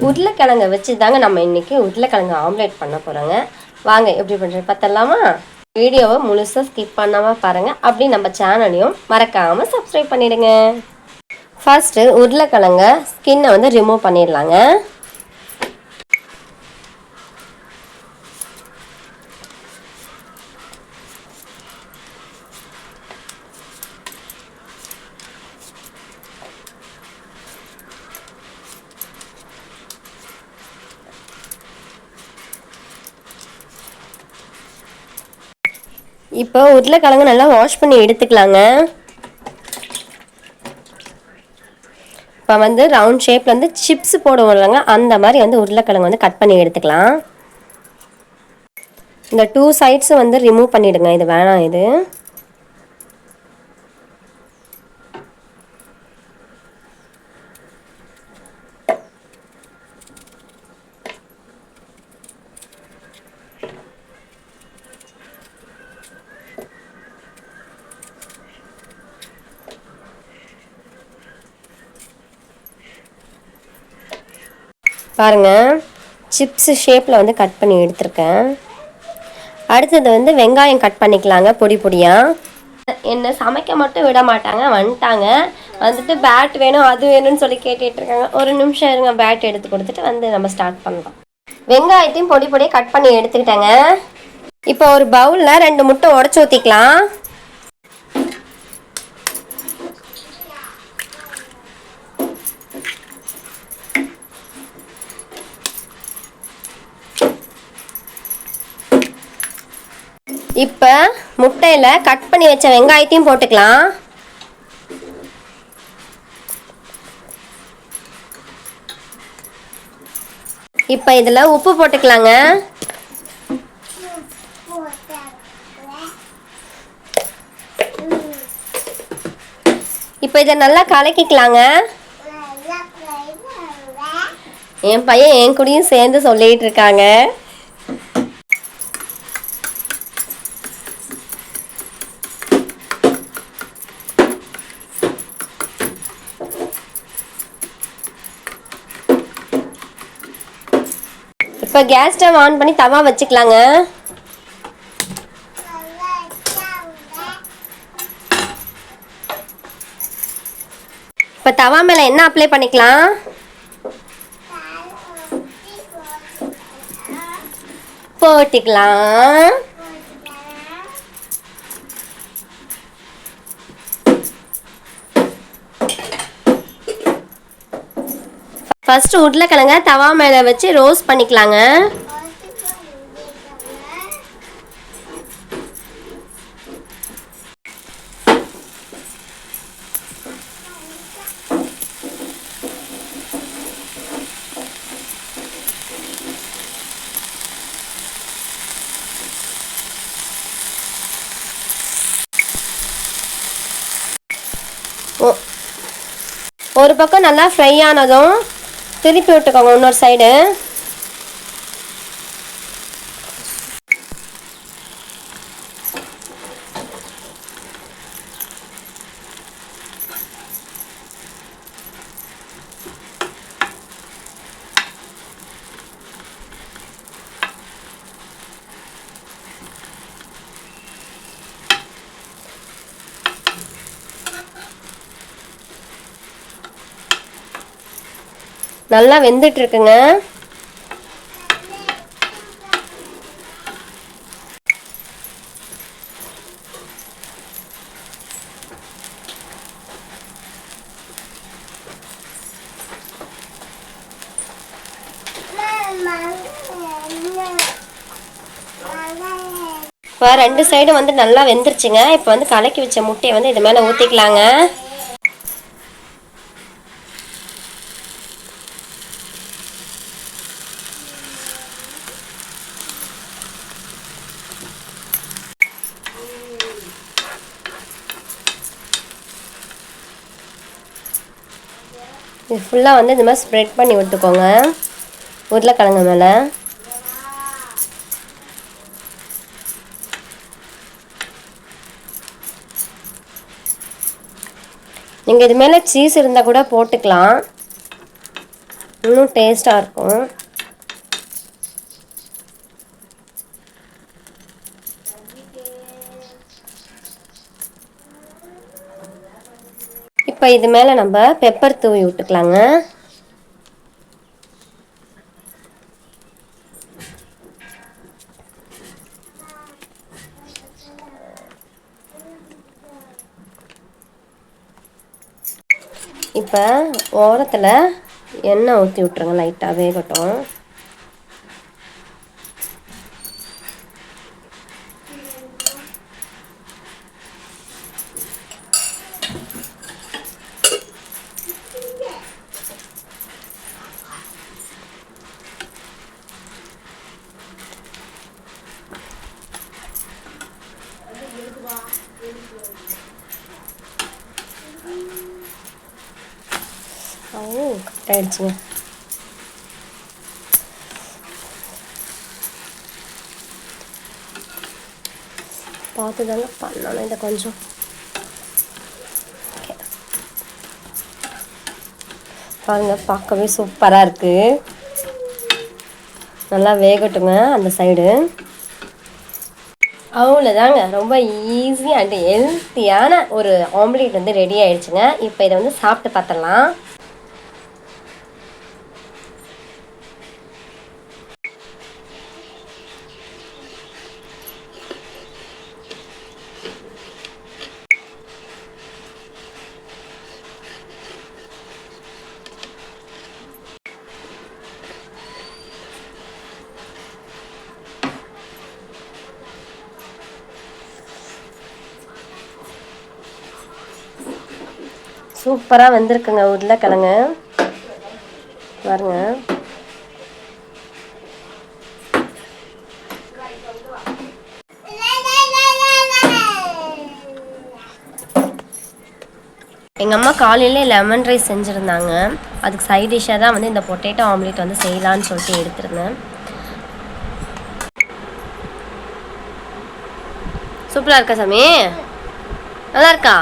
உருளைக்கிழங்கை வச்சு தாங்க நம்ம இன்றைக்கி உருளைக்கிழங்கு ஆம்லேட் பண்ண போகிறோங்க. வாங்க எப்படி பண்ணுறது பார்த்துடலாமா? வீடியோவை முழுசாக ஸ்கிப் பண்ணாமல் பாருங்கள். அப்படி நம்ம சேனலையும் மறக்காமல் சப்ஸ்கிரைப் பண்ணிவிடுங்க. ஃபர்ஸ்ட்டு உருளைக்கிழங்க ஸ்கின்னை வந்து ரிமூவ் பண்ணிடலாங்க. இப்போ உருளைக்கிழங்கு நல்லா வாஷ் பண்ணி எடுத்துக்கலாங்க. இப்போ வந்து ரவுண்ட் ஷேப்பில் வந்து சிப்ஸ் போடுவோம் இல்லைங்க, அந்த மாதிரி வந்து உருளைக்கிழங்கு வந்து கட் பண்ணி எடுத்துக்கலாம். இந்த 2 சைட்ஸும் வந்து ரிமூவ் பண்ணிவிடுங்க, இது வேணாம். இது பாருங்கள், சிப்ஸ் ஷேப்பில் வந்து கட் பண்ணி எடுத்துருக்கேன். அடுத்தது வந்து வெங்காயம் கட் பண்ணிக்கலாங்க பொடி பொடியாக. என்னை சமைக்க மட்டும் விட மாட்டாங்க, வந்துட்டு பேட் வேணும் அது வேணும்னு சொல்லி கேட்டுட்ருக்காங்க. ஒரு நிமிஷம் இருங்க, பேட் எடுத்து கொடுத்துட்டு வந்து நம்ம ஸ்டார்ட் பண்ணலாம். வெங்காயத்தையும் பொடி பொடியாக கட் பண்ணி எடுத்துக்கிட்டேங்க. இப்போ ஒரு பவுலில் 2 முட்டை உடச்சி ஊற்றிக்கலாம். இப்போ முட்டையில் கட் பண்ணி வச்ச வெங்காயத்தையும் போட்டுக்கலாம். இப்போ இதில் உப்பு போட்டுக்கலாங்க. இப்போ இதை நல்லா கலக்கிக்கலாங்க. என் பையன் என் கூடயும் சேர்ந்து சொல்லிட்டு இருக்காங்க. இப்போ கேஸ் ஸ்டவ் ஆன் பண்ணி தவா வச்சுக்கலாங்க. இப்போ தவா மேலே எண்ணெய் அப்ளை பண்ணிக்கலாம். போட்டுக்கலாம். ஃபர்ஸ்ட் உருளைக்கிழங்க தவா மேலே வச்சு ரோஸ்ட் பண்ணிக்கலாங்க. ஒரு பக்கம் நல்லா ஃப்ரை ஆனதும் திருப்பி விட்டுக்கோங்க இன்னொரு சைடு. நல்லா வெந்துட்டு இருக்குங்க. இப்போ 2 சைடும் வந்து நல்லா வெந்துருச்சுங்க. இப்போ வந்து கலக்கி வச்ச முட்டையை வந்து இது மேலே ஊற்றிக்கலாங்க. இது ஃபுல்லாக வந்து இது மாதிரி ஸ்ப்ரெட் பண்ணி விட்டுக்கோங்க உருளைக்கிழங்கு மேலே. நீங்கள் இது மேலே சீஸ் இருந்தால் கூட போட்டுக்கலாம். இன்னும் டேஸ்ட்டாக இருக்கும். இப்போ இது மேலே நம்ம பெப்பர் தூவி விட்டுக்கலாங்க. இப்போ ஓரத்தில் எண்ணெய் ஊற்றி விட்ருங்க, லைட்டாக வேகட்டும். கரெக்ட் ஆகிடுச்சுங்க. பார்த்து தாங்க பண்ணணும் இதை கொஞ்சம். பாருங்க, பார்க்கவே சூப்பராக இருக்குது. நல்லா வேகட்டுங்க அந்த சைடு. அவ்வளோதாங்க, ரொம்ப ஈஸி அண்ட் ஹெல்த்தியான ஒரு ஆம்லேட் வந்து ரெடி ஆயிடுச்சுங்க. இப்போ இதை வந்து சாப்பிட்டு பார்த்துடலாம். சூப்பராக வெந்திருக்குங்க உருளைக்கிழங்கு. பாருங்க, எங்கள் அம்மா காலையில் லெமன் ரைஸ் செஞ்சுருந்தாங்க. அதுக்கு சைட் டிஷ்ஷாக தான் வந்து இந்த பொட்டேட்டோ ஆம்லேட் வந்து செய்யலான்னு சொல்லிட்டு எடுத்துருந்தேன். சூப்பராக இருக்கா சாமி? நல்லா இருக்கா?